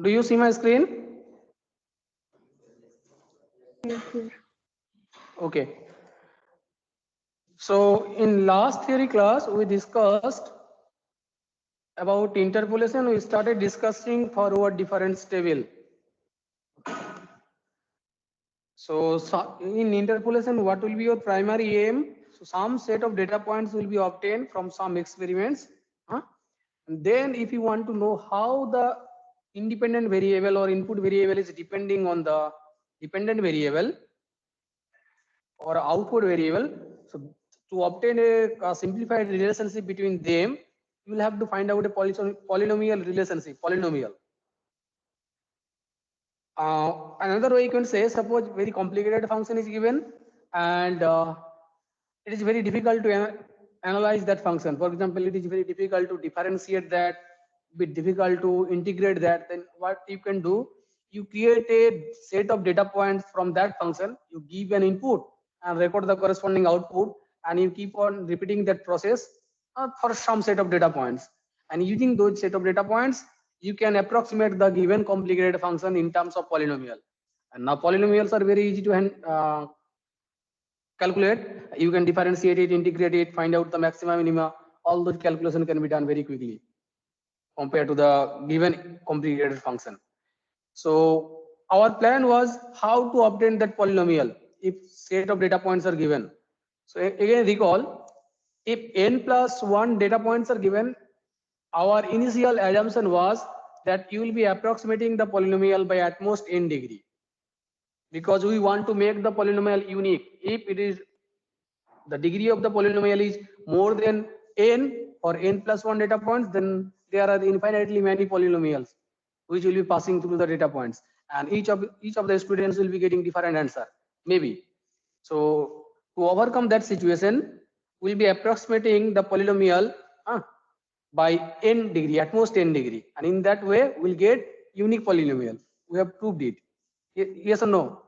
Do you see my screen? Yes, sir. Okay. So in last theory class, we discussed about interpolation. We started discussing forward difference table. So in interpolation, what will be your primary aim? So some set of data points will be obtained from some experiments. Huh? And then if you want to know how the independent variable or input variable is depending on the dependent variable or output variable, so to obtain a simplified relationship between them, you will have to find out a polynomial relationship, polynomial. Another way you can say, suppose very complicated function is given and it is very difficult to analyze that function. For example, it is very difficult to differentiate that, bit difficult to integrate that. Then what you can do, you create a set of data points from that function, you give an input and record the corresponding output, and you keep on repeating that process for some set of data points. And using those set of data points, you can approximate the given complicated function in terms of polynomial. And now polynomials are very easy to calculate. You can differentiate it, integrate it, find out the maxima, minima. All those calculations can be done very quickly compared to the given complicated function. So our plan was how to obtain that polynomial if set of data points are given. So again recall, if n plus 1 data points are given, our initial assumption was that you will be approximating the polynomial by at most n degree, because we want to make the polynomial unique. If it is the degree of the polynomial is more than n or n plus 1 data points, then there are infinitely many polynomials which will be passing through the data points, and each of the students will be getting different answer maybe. So to overcome that situation, we'll be approximating the polynomial by n degree, at most n degree, and in that way we'll get unique polynomial. We have proved it. Yes or no?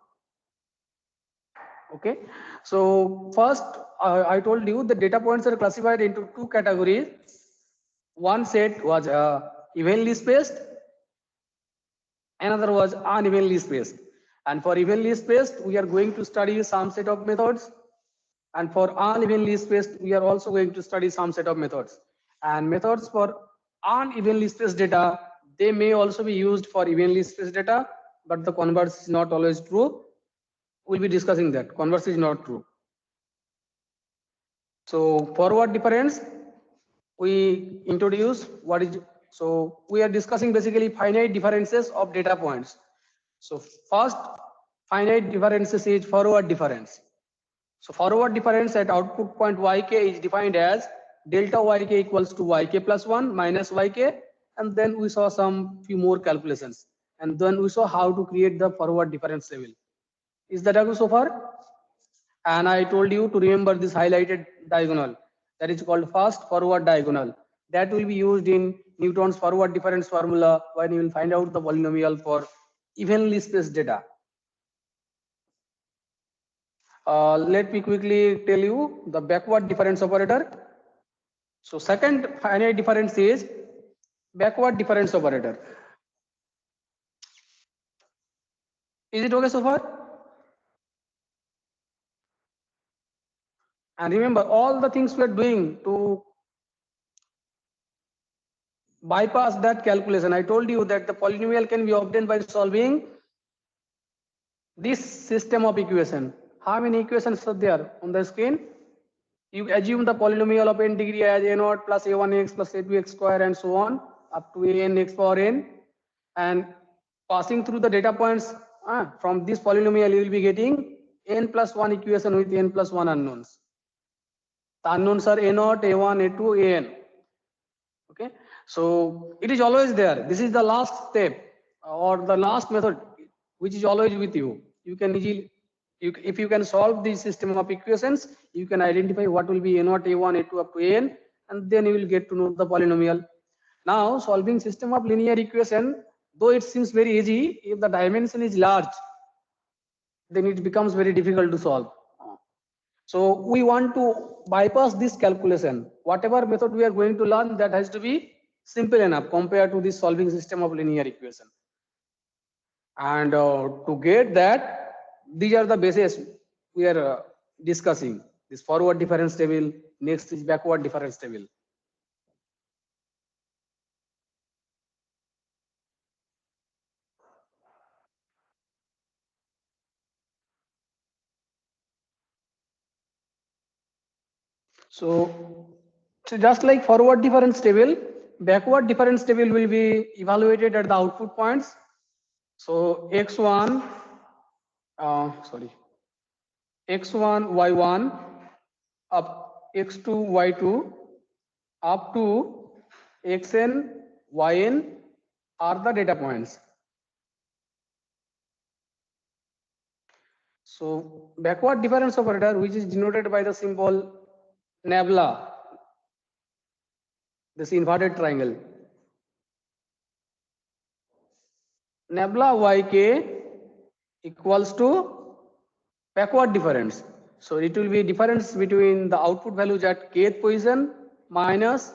Okay. So first, I told you the data points are classified into two categories. One set was evenly spaced, another was unevenly spaced. And for evenly spaced, we are going to study some set of methods, and for unevenly spaced, we are also going to study some set of methods. And methods for unevenly spaced data, they may also be used for evenly spaced data, but the converse is not always true. We'll be discussing that. Converse is not true. So forward difference, we introduce what is, so we are discussing basically finite differences of data points. So first finite differences is forward difference. So forward difference at output point yk is defined as delta yk equals to yk plus 1 minus yk, and then we saw some few more calculations, and then we saw how to create the forward difference level. Is that okay so far? And I told you to remember this highlighted diagonal, that is called fast forward diagonal, that will be used in Newton's forward difference formula when you will find out the polynomial for evenly spaced data. Let me quickly tell you the backward difference operator. So second finite difference is backward difference operator. Is it okay so far? And remember all the things we are doing to bypass that calculation. I told you that the polynomial can be obtained by solving this system of equation. How many equations are there on the screen? You assume the polynomial of n degree as a0 plus a1x plus a2x square and so on up to an x power n, and passing through the data points from this polynomial you will be getting n plus 1 equation with n plus 1 unknowns. The unknowns are a0, a1, a2, an. Okay, so it is always there. This is the last step or the last method which is always with you. You can easily, if you can solve this system of equations, you can identify what will be a0, a1, a2 up to an, and then you will get to know the polynomial. Now solving system of linear equation, though it seems very easy, if the dimension is large, then it becomes very difficult to solve. So we want to bypass this calculation. Whatever method we are going to learn, that has to be simple enough compared to this solving system of linear equation. And to get that, these are the bases we are discussing. This forward difference table, next is backward difference table. So just like forward difference table, backward difference table will be evaluated at the output points. So x1, x1, y1 up x2, y2 up to xn, yn are the data points. So backward difference operator, which is denoted by the symbol nabla, this inverted triangle. Nabla yk equals to backward difference. So it will be difference between the output values at kth position minus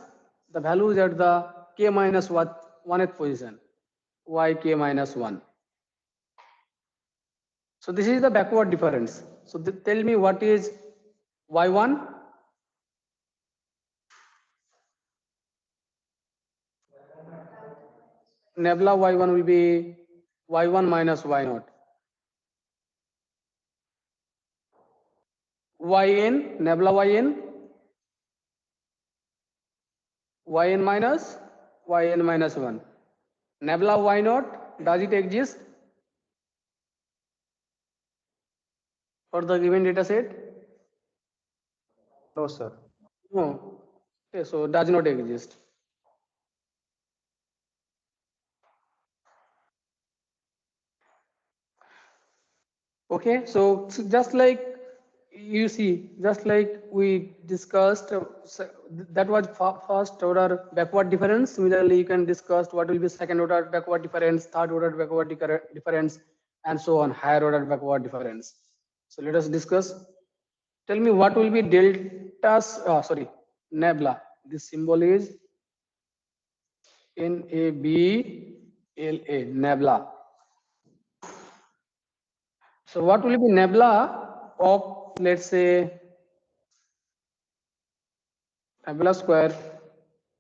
the values at the k minus 1th position, yk minus 1. So this is the backward difference. So tell me what is y1? Nabla y1 will be y1 minus y0. Yn, nabla yn minus 1. Nabla y0, does it exist for the given data set? No, sir. No. Okay, so does not exist. Okay, so just like you see, just like we discussed, that was first order backward difference. Similarly, you can discuss what will be second order backward difference, third order backward difference, and so on, higher order backward difference. So let us discuss. Tell me what will be delta's, nabla. This symbol is NABLA, nabla. So what will be nabla of, let's say, nabla square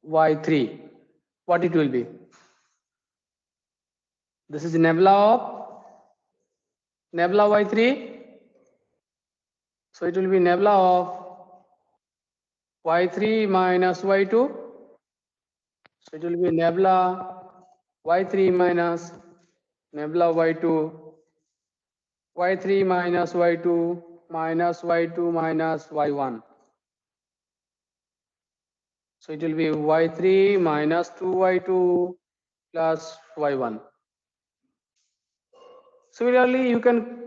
y3? What it will be? This is nabla of nabla y3. So it will be nabla of y3 minus y2. So it will be nabla y3 minus nabla y2, y3 minus y2 minus y2 minus y1. So it will be y3 minus 2y2 plus y1. Similarly, you can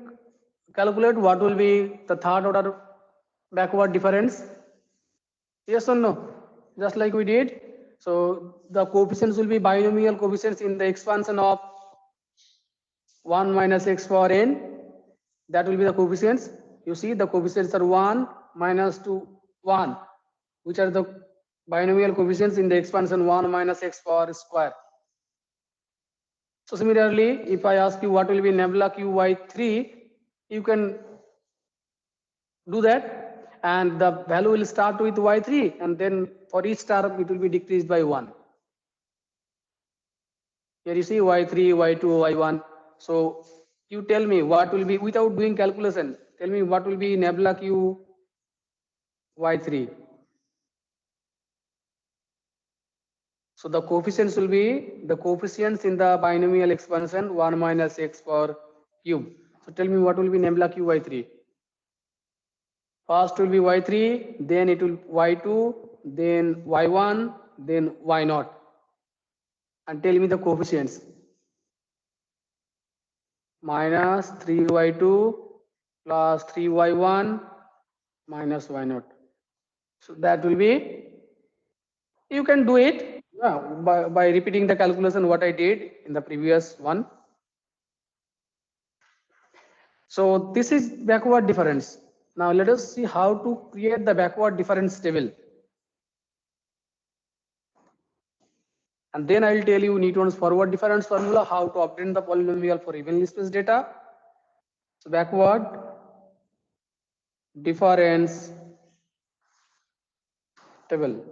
calculate what will be the third order backward difference. Yes or no? Just like we did. So the coefficients will be binomial coefficients in the expansion of 1 minus x power n. That will be the coefficients. You see the coefficients are 1 minus 2, 1, which are the binomial coefficients in the expansion 1 minus x power square. So similarly, if I ask you what will be nabla qy3, you can do that, and the value will start with y3, and then for each term it will be decreased by 1. Here you see y3, y2, y1. So you tell me what will be, without doing calculation, tell me what will be nabla q y3. So the coefficients will be the coefficients in the binomial expansion 1 minus x power cube. So tell me what will be nabla q y3. First will be y3, then it will y2, then y1, then y0. And tell me the coefficients. Minus 3y2 plus 3y1 minus y0. So that will be, you can do it by repeating the calculation what I did in the previous one. So this is backward difference. Now let us see how to create the backward difference table. And then I'll tell you Newton's forward difference formula, how to obtain the polynomial for evenly spaced data. So backward difference table.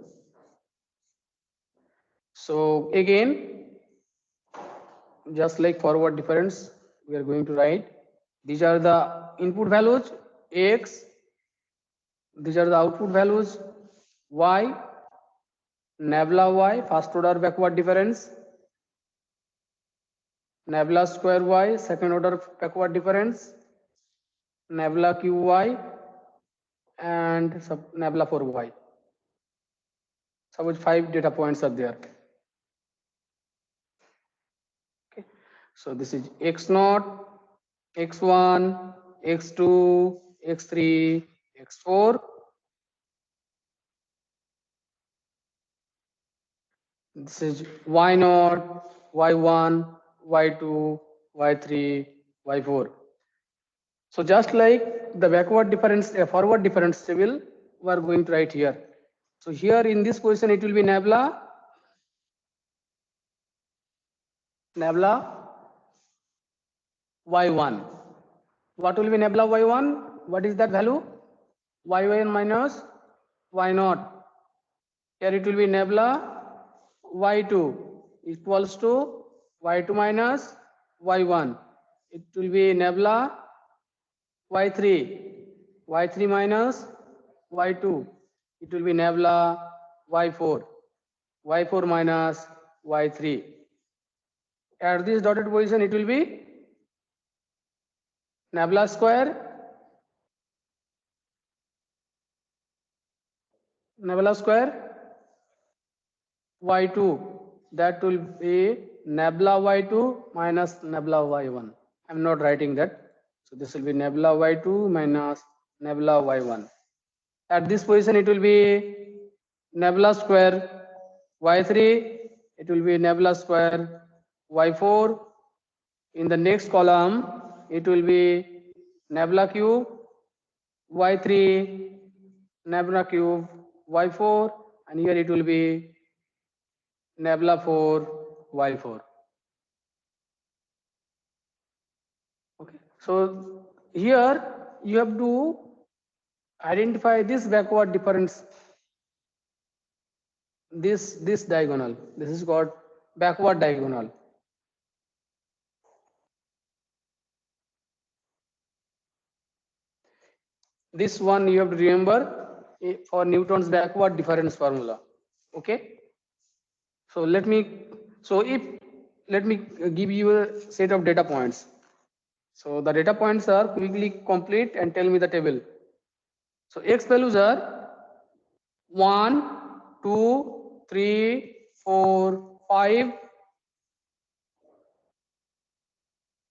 So again, just like forward difference, we are going to write, these are the input values x, these are the output values y, nabla y, first order backward difference, nabla square y, second order backward difference, nabla qy, and nabla 4y. Suppose 5 data points are there. Okay. So this is x0, x1, x2, x3, x4. This is y0, y1, y2, y3, y4. So just like the backward difference, forward difference table, we are going to write here. So here in this question, it will be nabla y1. What will be nabla y1? What is that value? y1 minus y0. Here it will be nabla y2 equals to y2 minus y1. It will be nabla y3, y3 minus y2. It will be nabla y4, y4 minus y3. At this dotted position, it will be nabla square, y2. That will be nabla y2 minus nabla y1. I'm not writing that. So this will be nabla y2 minus nabla y1. At this position, it will be nabla square y3. It will be nabla square y4. In the next column, it will be nabla cube y3, nabla cube y4, and here it will be nabla 4 y4. Okay. So here you have to identify this backward difference. This diagonal. This is called backward diagonal. This one you have to remember for Newton's backward difference formula. Okay. So let me give you a set of data points. So the data points are quickly complete and tell me the table. So x values are 1, 2, 3, 4, 5.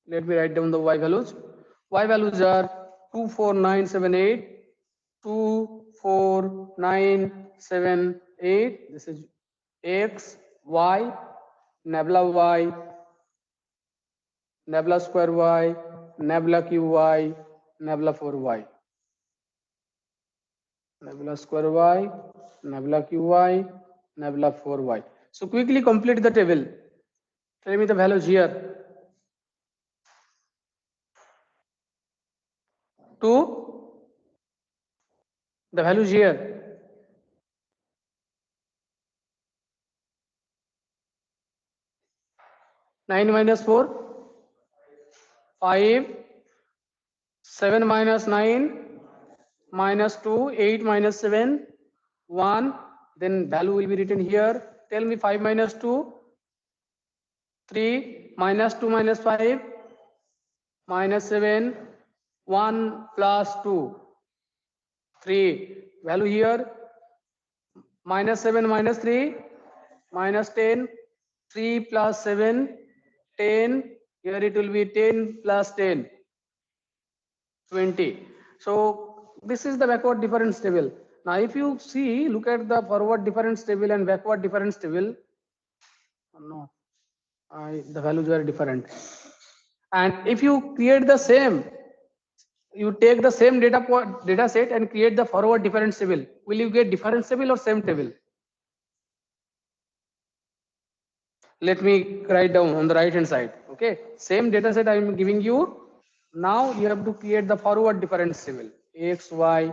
Let me write down the y values. Y values are 2, 4, 9, 7, 8. 2, 4, 9, 7, 8. This is x, y, nabla y, nabla square y, nabla qy, nabla 4y. Nabla square y, nabla qy, nabla 4y. So quickly complete the table. Tell me the values here. 2, the values here. 9 minus 4, 5, 7 minus 9, minus 2, 8 minus 7, 1. Then value will be written here. Tell me 5 minus 2, 3, minus 2 minus 5, minus 7, 1 plus 2, 3. Value here, minus 7 minus 3, minus 10, 3 plus 7, 10. Here it will be 10 plus 10, 20. So this is the backward difference table. Now if you see, look at the forward difference table and backward difference table. No, the values are different. And if you create the same, you take the same data set and create the forward difference table, will you get difference table or same table? Let me write down on the right hand side. Okay, same data set I am giving you. Now you have to create the forward difference table. X, Y,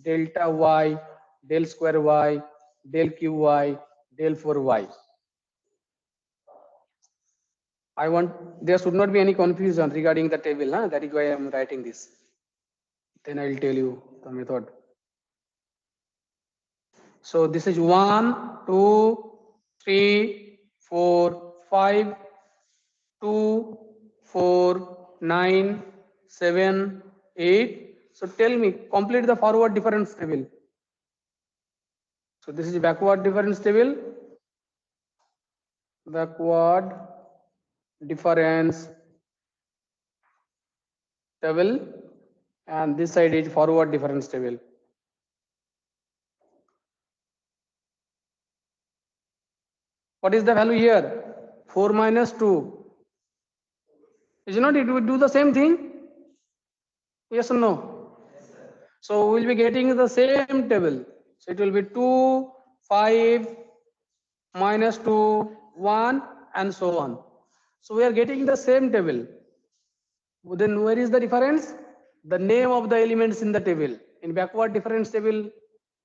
delta Y, del square Y, del Q Y, del 4Y. I want, there should not be any confusion regarding the table. Huh? That is why I am writing this. Then I will tell you the method. So this is 1, 2, 3, 4, 5, 2, 4, 9, 7, 8. So tell me, complete the forward difference table. So this is backward difference table. Backward difference table, and this side is forward difference table. What is the value here? 4 minus 2. Is not it would do the same thing? Yes or no? So we will be getting the same table. So it will be 2, 5, minus 2, 1, and so on. So we are getting the same table. Then where is the difference? The name of the elements in the table. In backward difference table,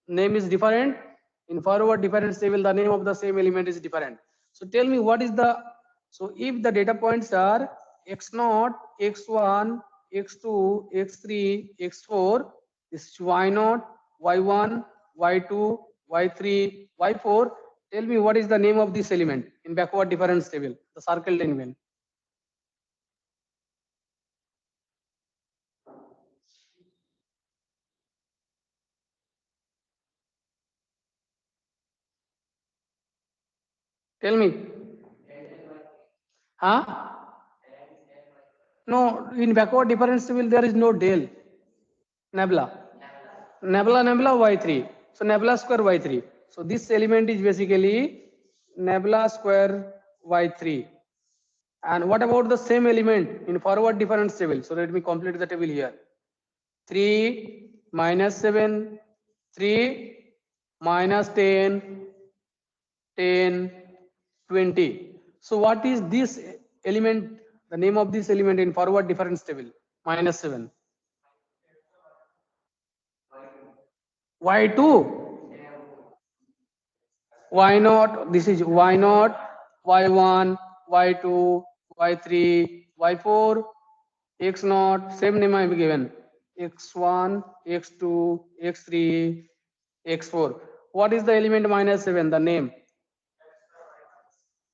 name is different. In forward difference table, the name of the same element is different. So tell me what is the, so if the data points are x0, x1, x2, x3, x4, this is y0, y1, y2, y3, y4. Tell me what is the name of this element in backward difference table, the circled element. Tell me. Huh? No, in backward difference table there is no del. Nebula. Nebula y3. So nebula square y3. So this element is basically nebula square y3. And what about the same element in forward difference table? So let me complete the table here. 3 minus 7, 3 minus 10, 10, 20. So what is this element, the name of this element in forward difference table? Minus 7. Y2. Y not, this is Y not, Y1, Y2, Y3, Y4, X not, same name I have given. X1, X2, X3, X4. What is the element minus 7? The name.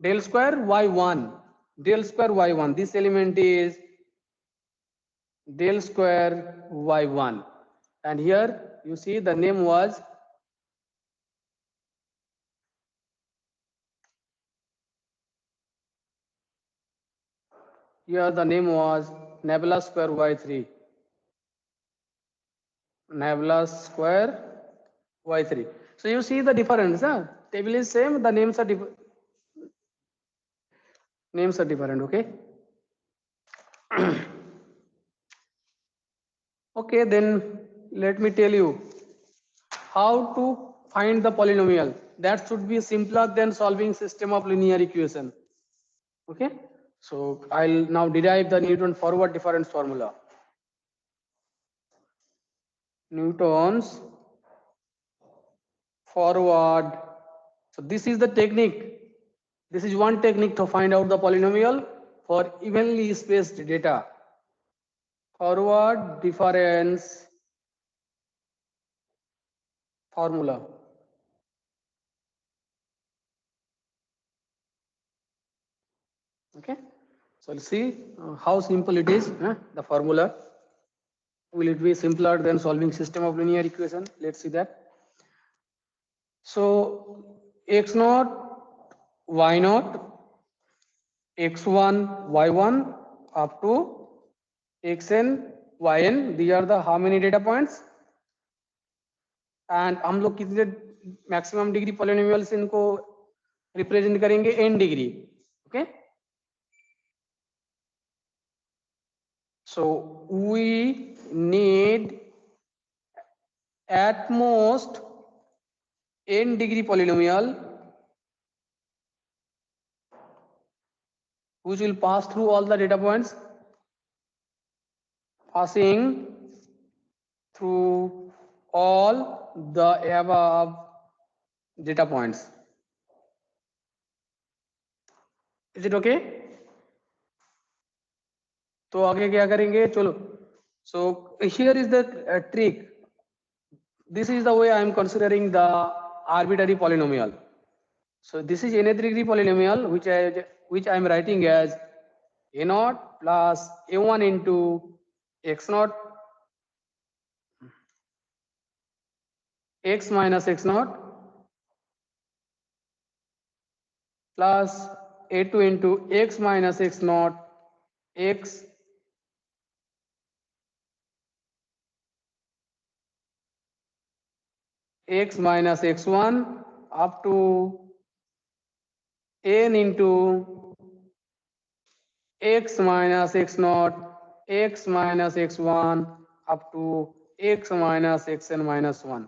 Del square Y1. Del square Y1. This element is del square Y1. And here you see the name was here the name was nebula square Y3. Nebula square y3. So you see the difference. Huh? Table is same, the names are different. Names are different. Okay. Okay, then let me tell you how to find the polynomial. That should be simpler than solving system of linear equation. Okay. So I'll now derive the Newton forward difference formula. Newton's forward. So this is the technique. This is one technique to find out the polynomial for evenly spaced data. Forward difference formula. Okay. So let's see how simple it is. The formula. Will it be simpler than solving system of linear equation? Let's see that. So x naught, y naught, x1, y1 up to xn, yn. These are the how many data points? And हम लोग कितने maximum degree polynomials इनको represent करेंगे n degree. Okay. So we need at most n degree polynomial which will pass through all the data points, passing through all the above data points. Is it okay? तो आगे क्या करेंगे, चलो. So here is the trick. This is the way I am considering the arbitrary polynomial. So this is n degree polynomial which I am writing as a naught plus a1 into x naught x minus x naught plus a2 into x minus x naught x x minus x1 up to n into x minus x naught x minus x1 up to x minus xn minus 1.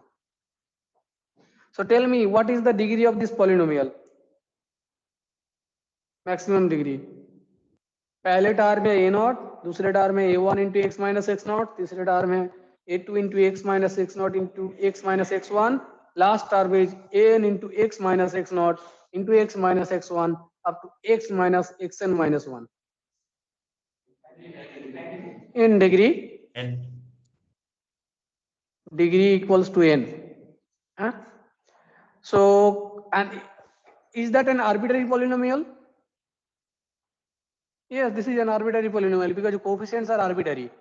So tell me, what is the degree of this polynomial? Maximum degree. पहले टार में a not, दूसरे टार में a1 into x minus x naught, तीसरे टार में a2 into x minus x naught into x minus x one, last टार में an into x minus x naught into x minus x one up to x minus x n minus one. In degree, degree equals to n. Huh? So, and is that an arbitrary polynomial? Yes, this is an arbitrary polynomial because the coefficients are arbitrary.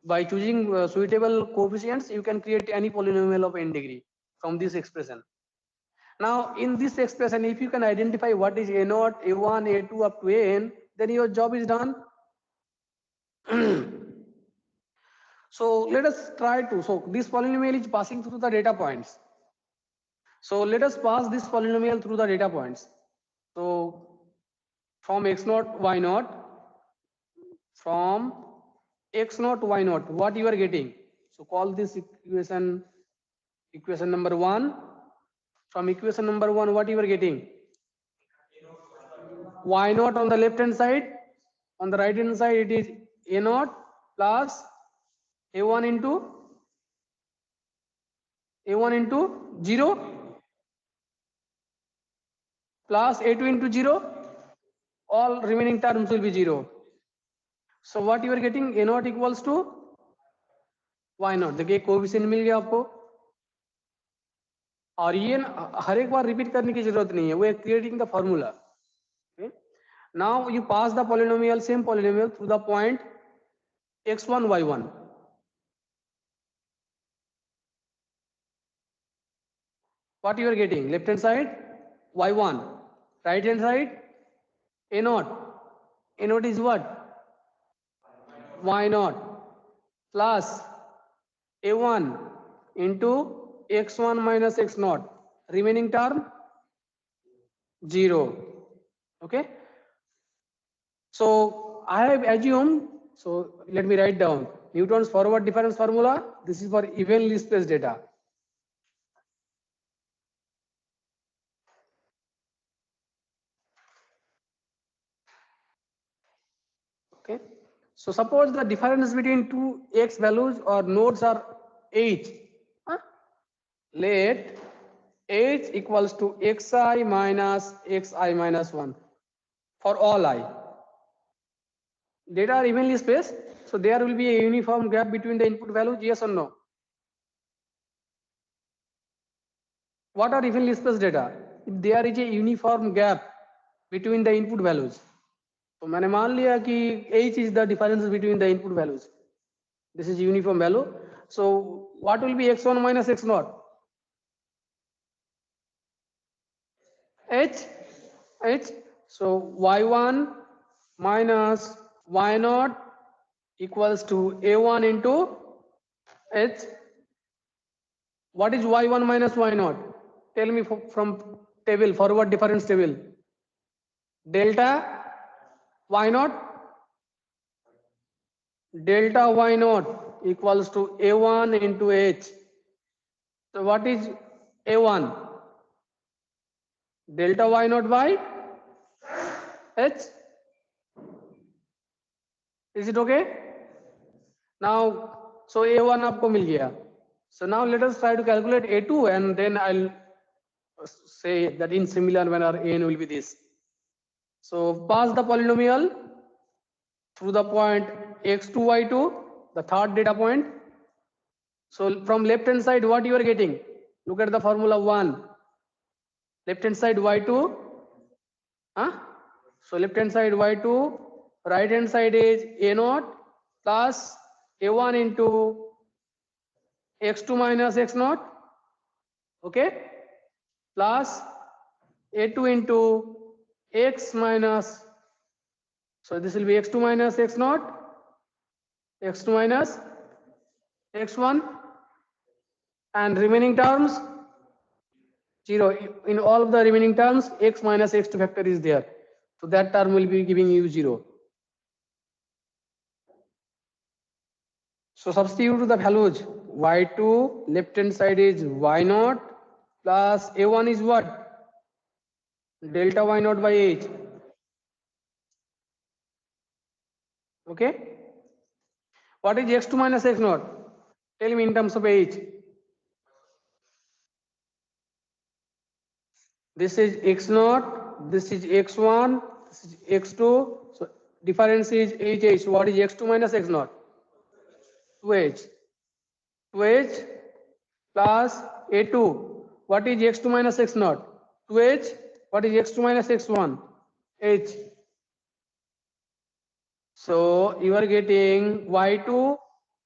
By choosing suitable coefficients, you can create any polynomial of n degree from this expression. Now, in this expression, if you can identify what is a naught, a1, a2 up to an, then your job is done. So let us try to. So this polynomial is passing through the data points. So let us pass this polynomial through the data points. So from x naught, y naught, from x naught, y naught, what you are getting? So call this equation number 1. From equation number 1, what you are getting? Y naught on the left hand side. On the right hand side, it is a naught plus a1 into 0 plus a2 into 0. All remaining terms will be 0. So what you are getting? A naught equals to y naught. देखिए coefficient मिल गया आपको, और ये हर एक बार repeat करने की जरूरत नहीं है, वो creating the formula. Now you pass the polynomial, same polynomial through the point x1 y1. What you are getting? Left hand side y1, right hand side a naught. A naught is what? Y naught plus a1 into x1 minus x naught, remaining term 0. Okay, so I have assumed, so let me write down Newton's forward difference formula. This is for evenly spaced data. Okay, so suppose the difference between two x values or nodes are h. Let h equals to xi minus xi minus 1 for all I. Data are evenly spaced, so there will be a uniform gap between the input values, yes or no? What are evenly spaced data? If there is a uniform gap between the input values, तो मैंने मान लिया कि h is the difference between the input values. This is uniform value. So what will be x1 minus x naught? H. So y1 minus y naught equals to a1 into h. What is y1 minus y naught? Tell me from table, forward difference table. Delta y naught equals to a1 into h. So what is a1? Delta y naught by h. Is it okay? Now, so A1 आपको मिल गया. So now let us try to calculate A2 and then I'll say that in similar manner An will be this. So pass the polynomial through the point x2, y2, the third data point. So from left hand side, what you are getting? Look at the formula 1. Left hand side y2. Huh? So left hand side y2, right hand side is a0 plus a1 into x2 minus x0. Okay? Plus a2 into x minus, so this will be x2 minus x0, x2 minus x1, and remaining terms 0. In all of the remaining terms, x minus x2 factor is there, so that term will be giving you 0. So substitute the values. Y2 left hand side is y0 plus a1 is what? Delta y0 by h. Okay. What is x2 minus x0? Tell me in terms of h. This is x0, this is x1, this is x2. So difference is h. What is x2 minus x0? 2h. 2h plus a2. What is x2 minus x0? 2h. What is x2 minus x1? h. So you are getting y2,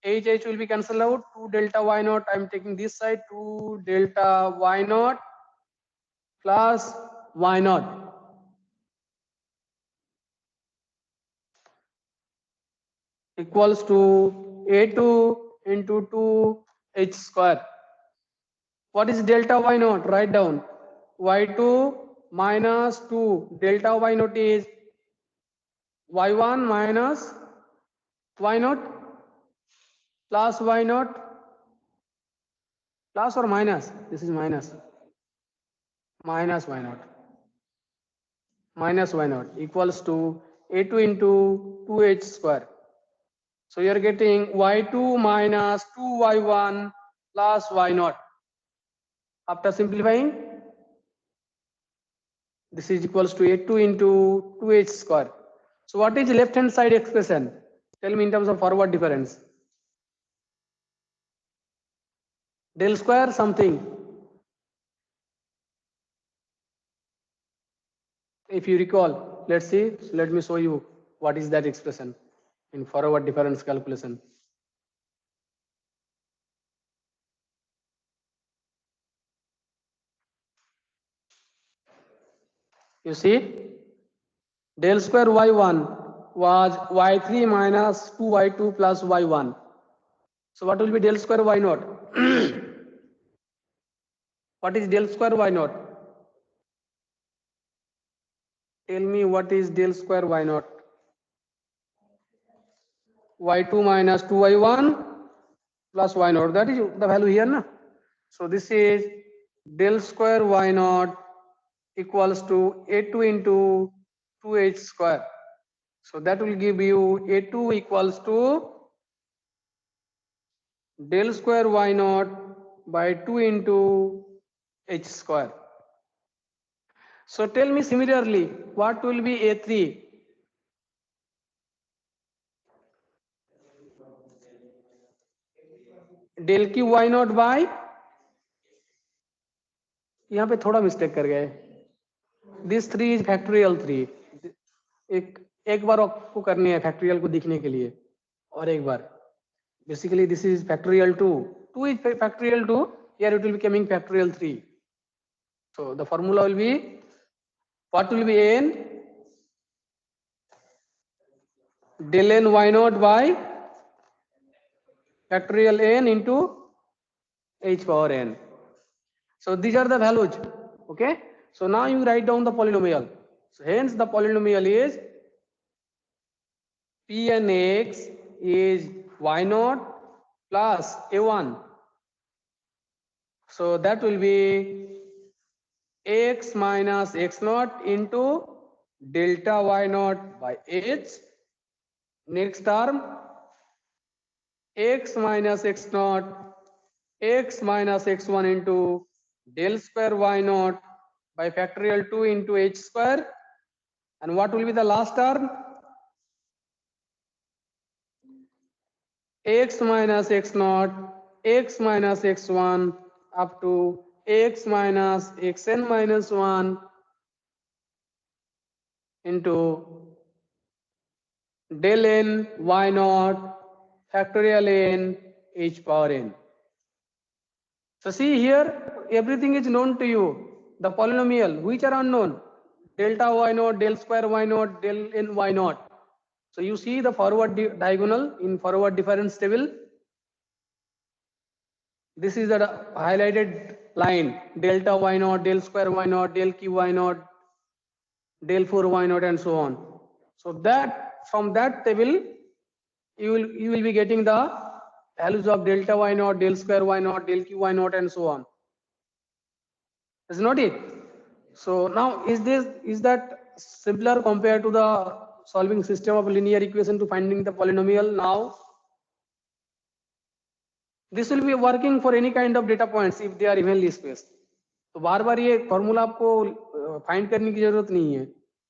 h will be cancelled out, 2 delta y0. I am taking this side, 2 delta y0 plus y0 equals to a2 into 2h square. What is delta y0? Write down. Y2 minus 2 delta y0 is y1 minus y0 plus y0 plus or minus. This is minus y0 minus y0 equals to a2 into 2h square. So you are getting y2 minus 2y1 plus y0. After simplifying, this is equals to a2 into 2h square. So what is left hand side expression? Tell me in terms of forward difference. Del square something. If you recall, let's see. So let me show you what is that expression in forward difference calculation. You see, del square y1 was y3 minus 2y2 plus y1. So what will be del square y0? What is del square y0? Tell me what is del square y0? y2 minus 2y1 plus y0. That is the value here, na? So this is del square y0 equals to a2 into 2h square. So that will give you a2 equals to del square y0 by 2 into h square. So tell me similarly, what will be a3? Del q y0 by, यहाँ पे थोड़ा mistake कर गए. This 3 is factorial 3. एक बार आपको करनी है factorial को दिखने के लिए, और एक बार. Basically this is factorial 2. 2 is factorial 2. Here it will be coming factorial 3. So the formula will be, what will be n? Del n y0 by factorial n into h power n. So these are the values. Okay. So now you write down the polynomial. So hence the polynomial is Pnx is y0 plus a1. So that will be x minus x0 into delta y0 by h Next term, x minus x naught, x minus x1 into del square y naught by factorial 2 into h square. And what will be the last term? X minus x naught, x minus x1 up to x minus xn minus 1 into del n y naught factorial n h power n. So see here, everything is known to you. The polynomial, which are unknown, delta y naught, del square y naught, del n y naught. So you see the forward diagonal in forward difference table. This is the highlighted line, delta y naught, del square y naught, del q y naught, del 4 y naught, and so on. So that from that table, you will be getting the values of delta y naught, del square y naught, del q y naught, and so on. Is not it? So now is that simpler compared to the solving system of linear equation to finding the polynomial? Now this will be working for any kind of data points if they are evenly spaced. तो बार बार ये formula आपको find करने की जरूरत नहीं है.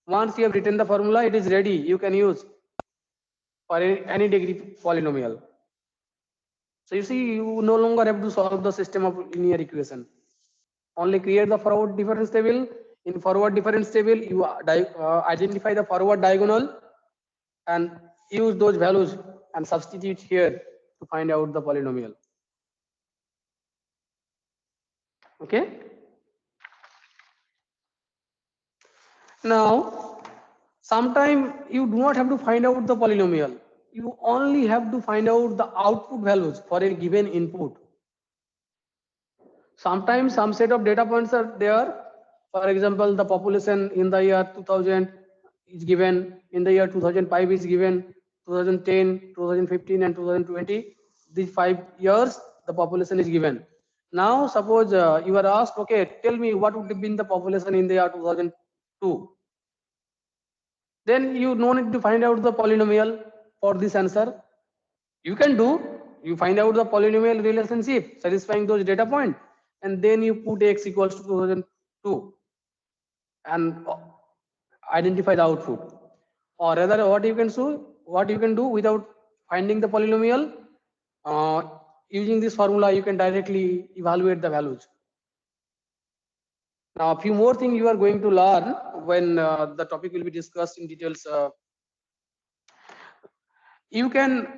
Once you have written the formula, it is ready. You can use for any degree polynomial. So you see, you no longer have to solve the system of linear equation. Only create the forward difference table. In forward difference table, you identify the forward diagonal and use those values and substitute here to find out the polynomial. Okay. Now, sometimes you do not have to find out the polynomial. You only have to find out the output values for a given input. Sometimes some set of data points are there. For example, the population in the year 2000 is given, in the year 2005 is given, 2010, 2015 and 2020. These 5 years the population is given. Now suppose you are asked, okay, tell me what would have been the population in the year 2002. Then you no need to find out the polynomial for this answer. You can do, you find out the polynomial relationship satisfying those data points, and then you put x equals to 2002 and identify the output. Or rather, what you can do without finding the polynomial, using this formula, you can directly evaluate the values. Now, a few more things you are going to learn when the topic will be discussed in details. You can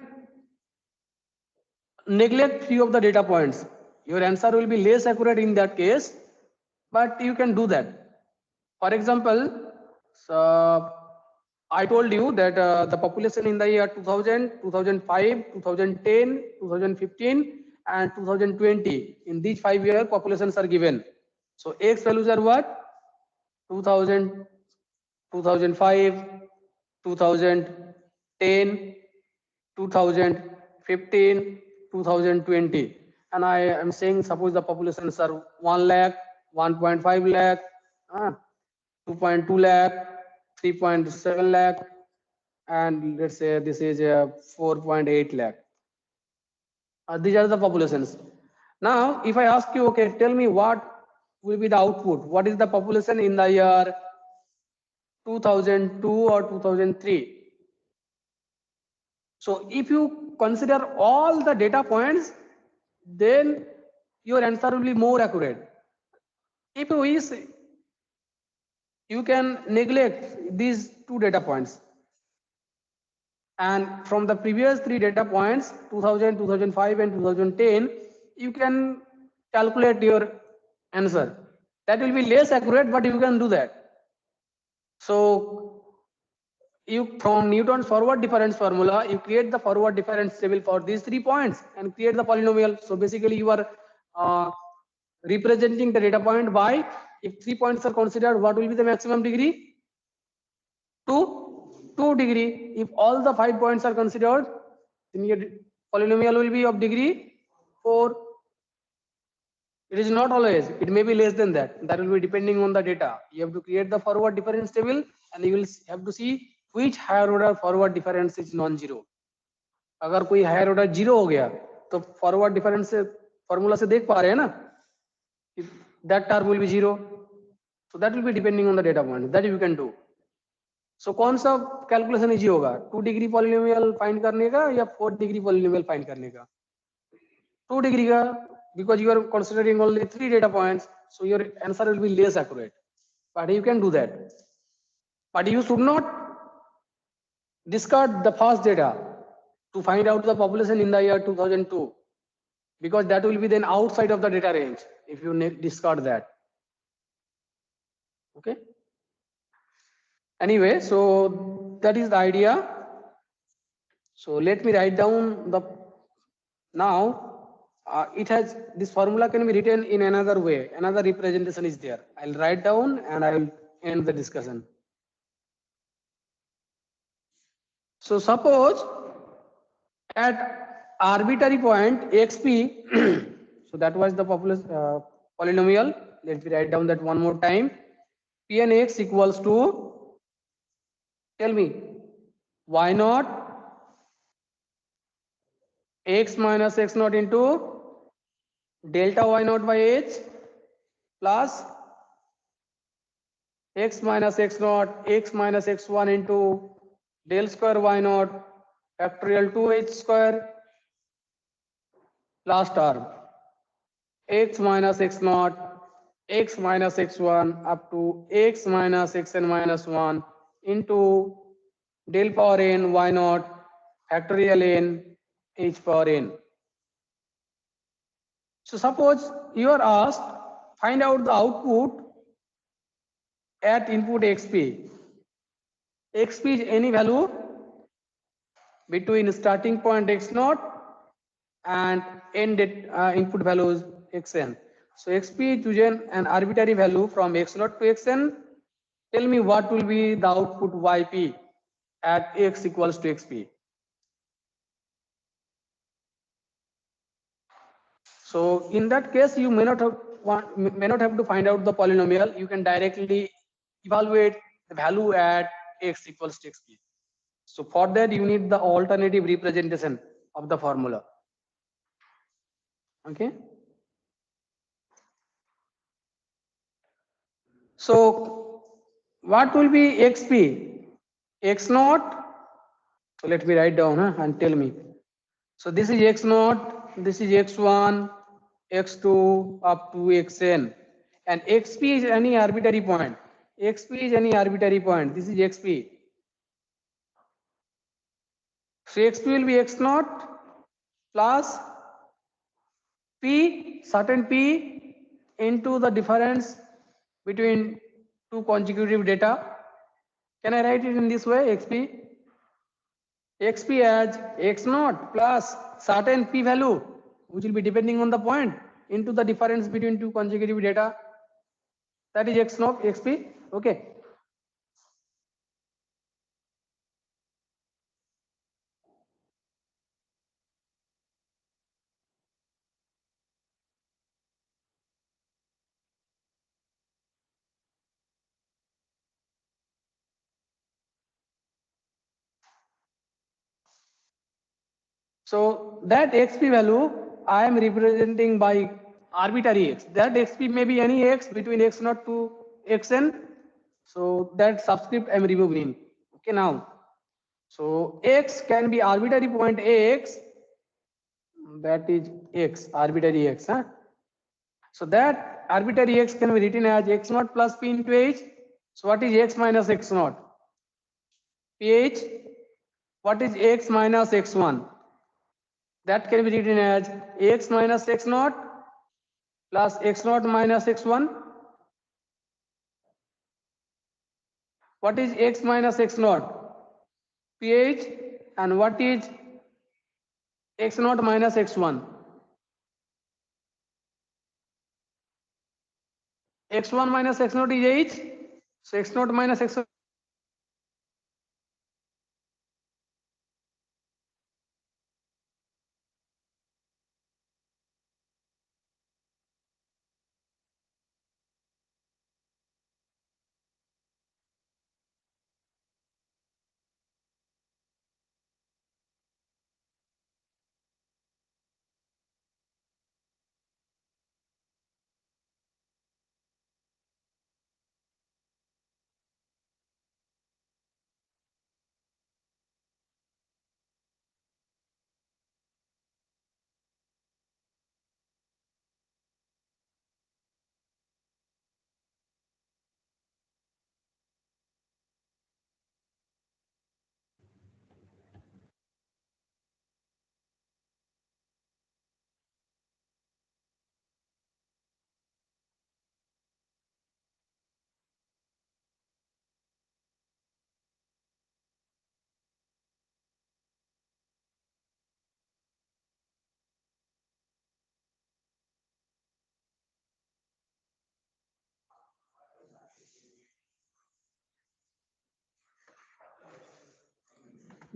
neglect few of the data points. Your answer will be less accurate in that case, but you can do that. For example, I told you that the population in the year 2000, 2005, 2010, 2015 and 2020, in these 5 year populations are given. So X values are what? 2000, 2005, 2010, 2015, 2020. And I am saying, suppose the populations are 1 lakh, 1.5 lakh, 2.2 lakh, 3.7 lakh, and let's say this is 4.8 lakh. These are the populations. Now, if I ask you, okay, tell me what will be the output? What is the population in the year 2002 or 2003? So if you consider all the data points, then your answer will be more accurate. If you wish, you can neglect these 2 data points. And from the previous 3 data points, 2000, 2005 and 2010, you can calculate your answer. That will be less accurate, but you can do that. So you, from Newton's forward difference formula, you create the forward difference table for these 3 points and create the polynomial. So basically you are representing the data point by, if 3 points are considered, what will be the maximum degree? 2 degree. If all the 5 points are considered, then your polynomial will be of degree 4. It is not always, it may be less than that. That will be depending on the data. You have to create the forward difference table and you will have to see which higher order forward difference is non-zero. अगर कोई higher order zero हो गया तो forward difference से formula से देख पा रहे हैं ना, that term will be zero, so that will be depending on the data point that you can do. So कौन सा कैलकुलेशन इजी होगा, 2 डिग्री पॉलिनोमियल फाइंड करने का या 4 डिग्री पॉलिनोमियल फाइंड करने का? 2 डिग्री का, because you are considering only 3 data points, so your answer will be less accurate, but you can do that. But you should not discard the first data to find out the population in the year 2002, because that will be then outside of the data range if you discard that. Okay. Anyway, so that is the idea. So let me write down the now. It has, this formula can be written in another way. Another representation is there. I'll write down and I will end the discussion. So suppose at arbitrary point xp, so that was the polynomial. Let me write down that one more time. Pn(x) equals to, tell me, y naught x minus x naught into delta y naught by h plus x minus x naught x minus x1 into del square y naught factorial 2h square last term x minus x naught x minus x1 up to x minus xn minus 1 into del power n y naught factorial n h power n. So suppose you are asked find out the output at input xp. xp is any value between starting point x naught and end input values xn. So xp is chosen an arbitrary value from x naught to xn. Tell me what will be the output yp at x equals to xp. So in that case, you may not have to find out the polynomial. You can directly evaluate the value at x equals to xp. So for that, you need the alternative representation of the formula. Okay. So what will be xp? X naught. So let me write down and tell me. So this is x naught, this is x1, x2 up to xn, and xp is any arbitrary point. xp is any arbitrary point. This is xp. So xp will be x naught plus p, certain p, into the difference between two consecutive data. Can I write it in this way? xp as x naught plus certain p value, which will be depending on the point, into the difference between two consecutive data. That is x naught, xp. Okay. So that xp value I am representing by arbitrary x. That xp may be any x between x naught to xn. So that subscript I am removing. Okay, now. So x can be arbitrary point x. That is x, arbitrary x. Huh? So that arbitrary x can be written as x naught plus p into h. So what is x minus x naught? ph. What is x minus x1? That can be written as x minus x naught plus x naught minus x1. What is x minus x naught? ph. And what is x naught minus x1? x1 minus x naught is h. So x naught minus x1.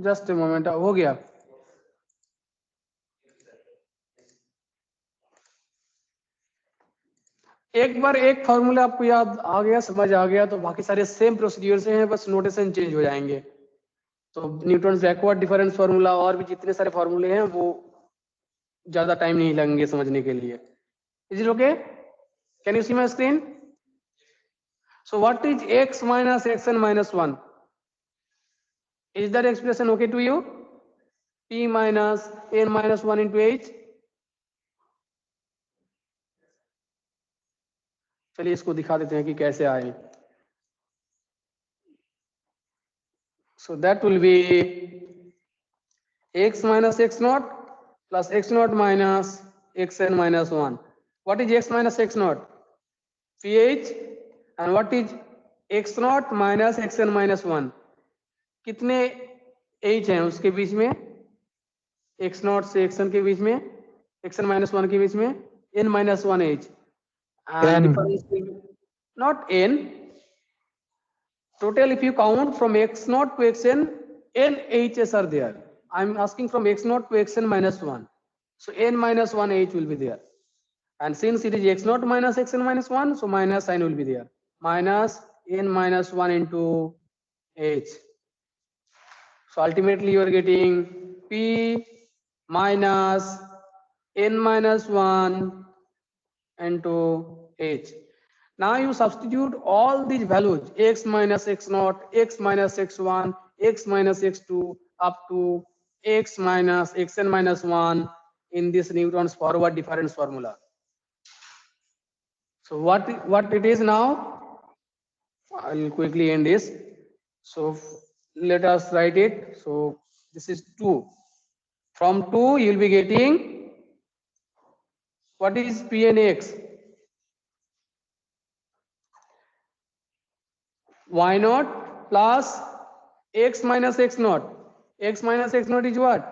Just a moment, हो गया। एक बार एक formula आपको याद आ गया, समझ आ गया, तो बाकी सारे सेम प्रोसीड्यूर से हैं, बस नोटेशन चेंज हो जाएंगे। तो न्यूटन बैकवर्ड डिफरेंस फार्मूला और भी जितने सारे फॉर्मूले हैं वो ज्यादा टाइम नहीं लगेंगे समझने के लिए। Is it okay? Can you see my screen? So what is x minus xn minus 1? Is that expression okay to you? p minus n minus 1 into h. चलिए इसको दिखा देते हैं कि कैसे आए। So that will be x minus x naught plus x naught minus xn minus 1. What is x minus x naught? pH. And what is x naught minus xn minus 1? कितने h हैं उसके बीच में? x naught से xn के बीच में, xn minus 1 के बीच में n minus 1 h. And difference will be not n. Total, if you count from x naught to xn, n h's are there. I'm asking from x naught to xn minus 1. So n minus 1 h will be there. And since it is x naught minus xn minus 1, so minus sign will be there. Minus n minus 1 into h. So ultimately you are getting p minus n minus 1 into h. Now you substitute all these values, x minus x naught, x minus x1, x minus x2 up to x minus xn minus 1 in this Newton's forward difference formula. So what it is now? I'll quickly end this. So let us write it. So this is 2. From 2 you'll be getting, what is p and x? Y naught plus x minus x naught. X minus x naught is what?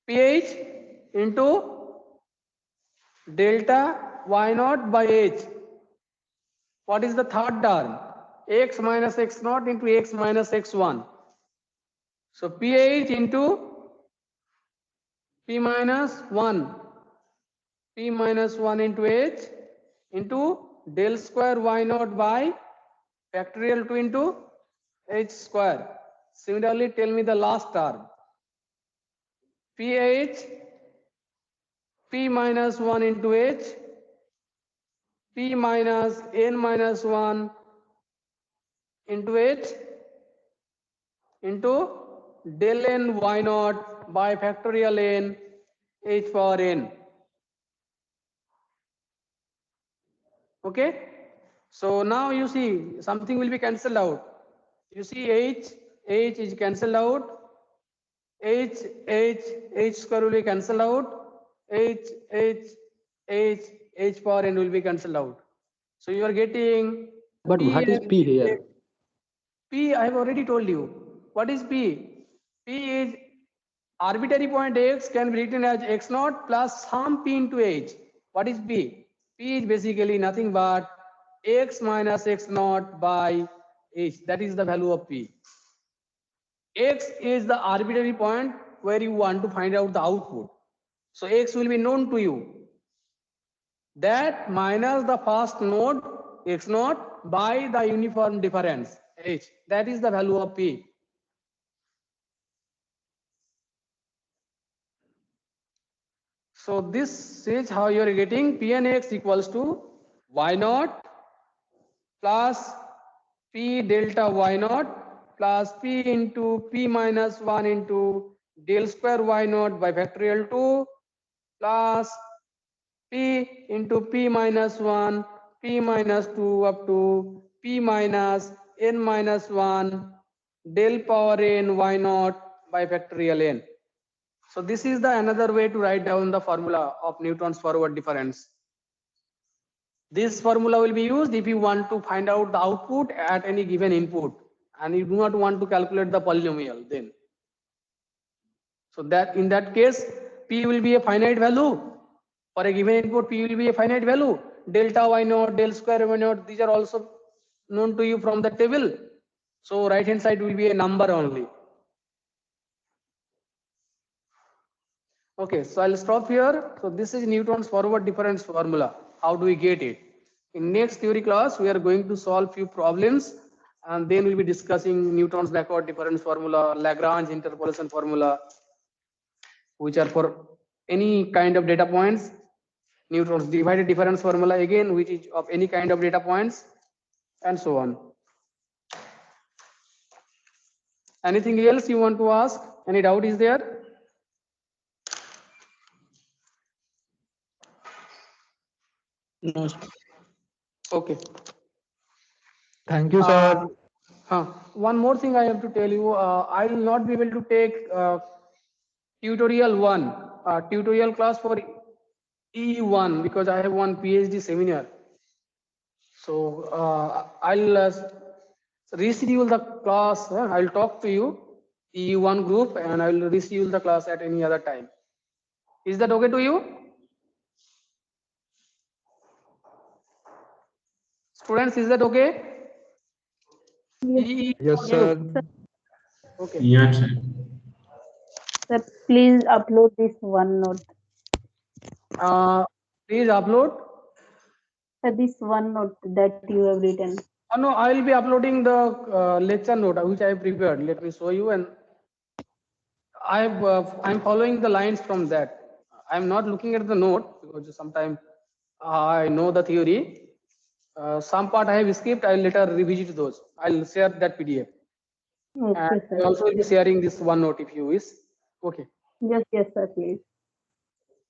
pH into delta y naught by h. What is the third term? X minus x naught into x minus x1. So pH into p minus 1. P minus 1 into h into del square y naught by factorial 2 into h square. Similarly, tell me the last term. pH p minus 1 into h, p minus n minus 1 into h into del n y naught by factorial n h power n. Okay? So now you see something will be cancelled out. You see h is cancelled out, h square will be cancelled out, h power n will be cancelled out. So you are getting. But what is p here? P, I have already told you. What is P? P is arbitrary point x can be written as x naught plus some p into h. What is P? P is basically nothing but x minus x naught by h. That is the value of P. X is the arbitrary point where you want to find out the output. So x will be known to you. That minus the first node x naught by the uniform difference h. That is the value of P. So this is how you are getting P and x equals to y naught plus P delta y naught plus P into P minus 1 into del square y naught by factorial 2 plus P into P minus 1, P minus 2 up to P minus n minus 1 del power n y naught by factorial n. So this is the another way to write down the formula of Newton's forward difference. This formula will be used if you want to find out the output at any given input and you do not want to calculate the polynomial then. So that in that case, P will be a finite value. For a given input, P will be a finite value. Delta y naught, del square y naught, these are also known to you from the table. So right hand side will be a number only. Okay, so I'll stop here. So this is Newton's forward difference formula. How do we get it? In next theory class, we are going to solve few problems, and then we'll be discussing Newton's backward difference formula, Lagrange interpolation formula, which are for any kind of data points. Newton's divided difference formula again, which is of any kind of data points, and so on. Anything else you want to ask? Any doubt is there? No. Okay. Thank you, sir. One more thing I have to tell you, I will not be able to take tutorial 1, tutorial class for E1 because I have one PhD seminar. So I'll reschedule the class. I'll talk to you, E1 group, and I will reschedule the class at any other time. Is that okay to you? Students, is that okay? Yes, sir. Okay. Yes, sir. Sir, please upload this OneNote. Please upload. Sir, this OneNote that you have written. Oh, no, I will be uploading the lecture note which I have prepared. Let me show you. And I'm following the lines from that. I'm not looking at the note because sometimes I know the theory. Some part I have skipped. I'll later revisit those. I'll share that PDF. Okay, And I sir. also will be sharing this OneNote if you wish. Okay. Yes, sir, please.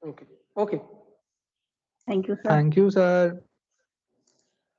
Okay. Okay. Thank you, sir. Thank you, sir.